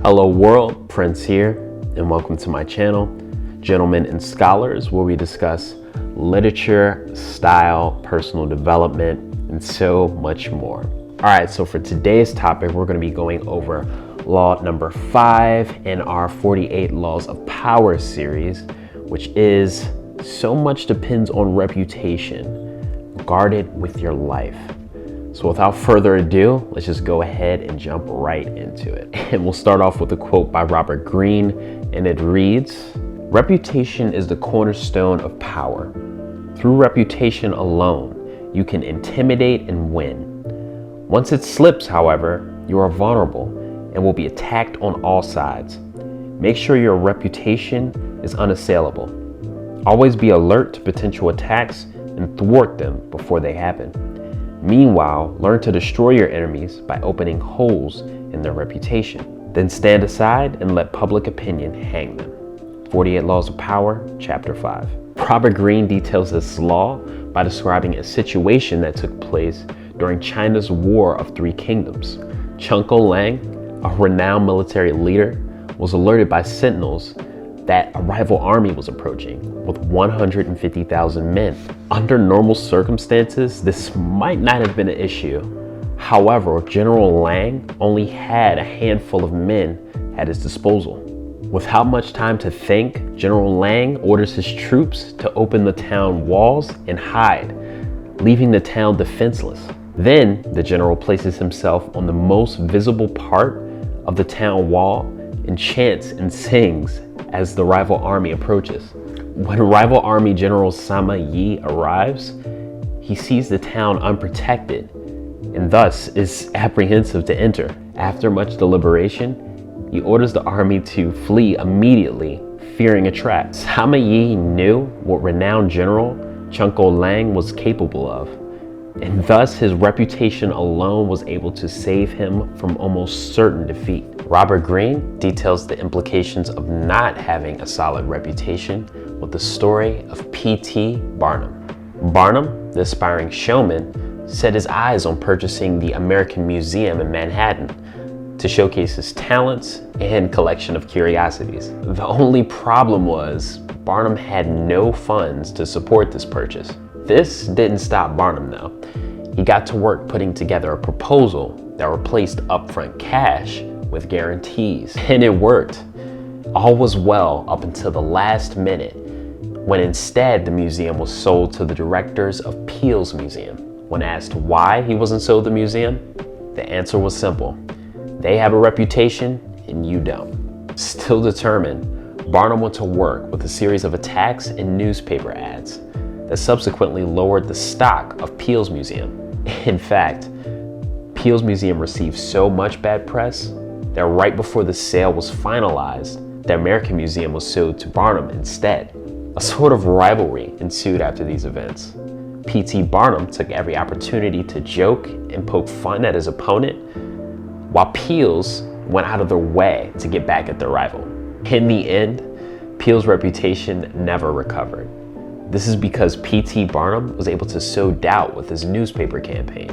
Hello world, Prince here, and welcome to my channel, Gentlemen and Scholars, where we discuss literature, style, personal development, and so much more. All right, so for today's topic, we're going to be going over law number 5 in our 48 Laws of Power series, which is so much depends on reputation. Guard it with your life. So without further ado, let's just go ahead and jump right into it. And we'll start off with a quote by Robert Greene, and it reads, "Reputation is the cornerstone of power. Through reputation alone, you can intimidate and win. Once it slips, however, you are vulnerable and will be attacked on all sides. Make sure your reputation is unassailable. Always be alert to potential attacks and thwart them before they happen. Meanwhile, learn to destroy your enemies by opening holes in their reputation. Then stand aside and let public opinion hang them." 48 Laws of Power, Chapter 5. Robert Greene details this law by describing a situation that took place during China's War of Three Kingdoms. Chunko Lang, a renowned military leader, was alerted by sentinels that a rival army was approaching with 150,000 men. Under normal circumstances, this might not have been an issue. However, General Lang only had a handful of men at his disposal. Without much time to think, General Lang orders his troops to open the town walls and hide, leaving the town defenseless. Then the general places himself on the most visible part of the town wall and chants and sings as the rival army approaches. When rival army General Sima Yi arrives, he sees the town unprotected and thus is apprehensive to enter. After much deliberation, he orders the army to flee immediately, fearing a trap. Sima Yi knew what renowned General Chunko Lang was capable of, and thus his reputation alone was able to save him from almost certain defeat. Robert Greene details the implications of not having a solid reputation with the story of P.T. Barnum. Barnum, the aspiring showman, set his eyes on purchasing the American Museum in Manhattan to showcase his talents and collection of curiosities. The only problem was Barnum had no funds to support this purchase. This didn't stop Barnum though. He got to work putting together a proposal that replaced upfront cash with guarantees, and it worked. All was well up until the last minute, when instead the museum was sold to the directors of Peale's Museum. When asked why he wasn't sold the museum, the answer was simple: they have a reputation and you don't. Still determined, Barnum went to work with a series of attacks and newspaper ads that subsequently lowered the stock of Peale's Museum. In fact, Peale's Museum received so much bad press that right before the sale was finalized, the American Museum was sold to Barnum instead. A sort of rivalry ensued after these events. P.T. Barnum took every opportunity to joke and poke fun at his opponent, while Peale's went out of their way to get back at their rival. In the end, Peale's reputation never recovered. This is because P.T. Barnum was able to sow doubt with his newspaper campaign.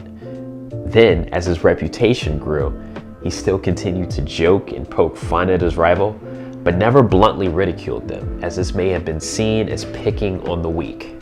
Then, as his reputation grew, he still continued to joke and poke fun at his rival, but never bluntly ridiculed them, as this may have been seen as picking on the weak.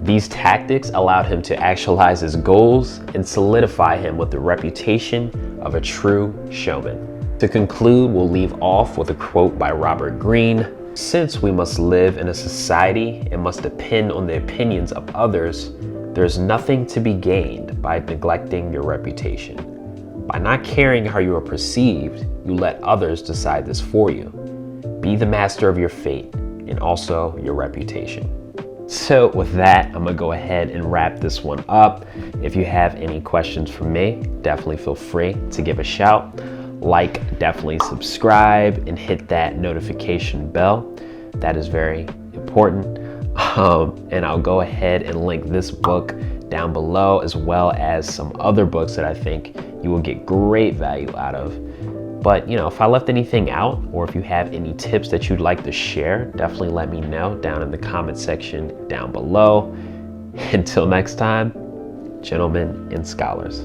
These tactics allowed him to actualize his goals and solidify him with the reputation of a true showman. To conclude, we'll leave off with a quote by Robert Greene. "Since we must live in a society and must depend on the opinions of others, there's nothing to be gained by neglecting your reputation. By not caring how you are perceived, you let others decide this for you. Be the master of your fate and also your reputation." So with that, I'm gonna go ahead and wrap this one up. If you have any questions for me, definitely feel free to give a shout. Like, definitely subscribe and hit that notification bell. That is very important. And I'll go ahead and link this book down below, as well as some other books that I think you will get great value out of. But if I left anything out, or if you have any tips that you'd like to share, definitely let me know down in the comment section down below. Until next time, Gentlemen and Scholars.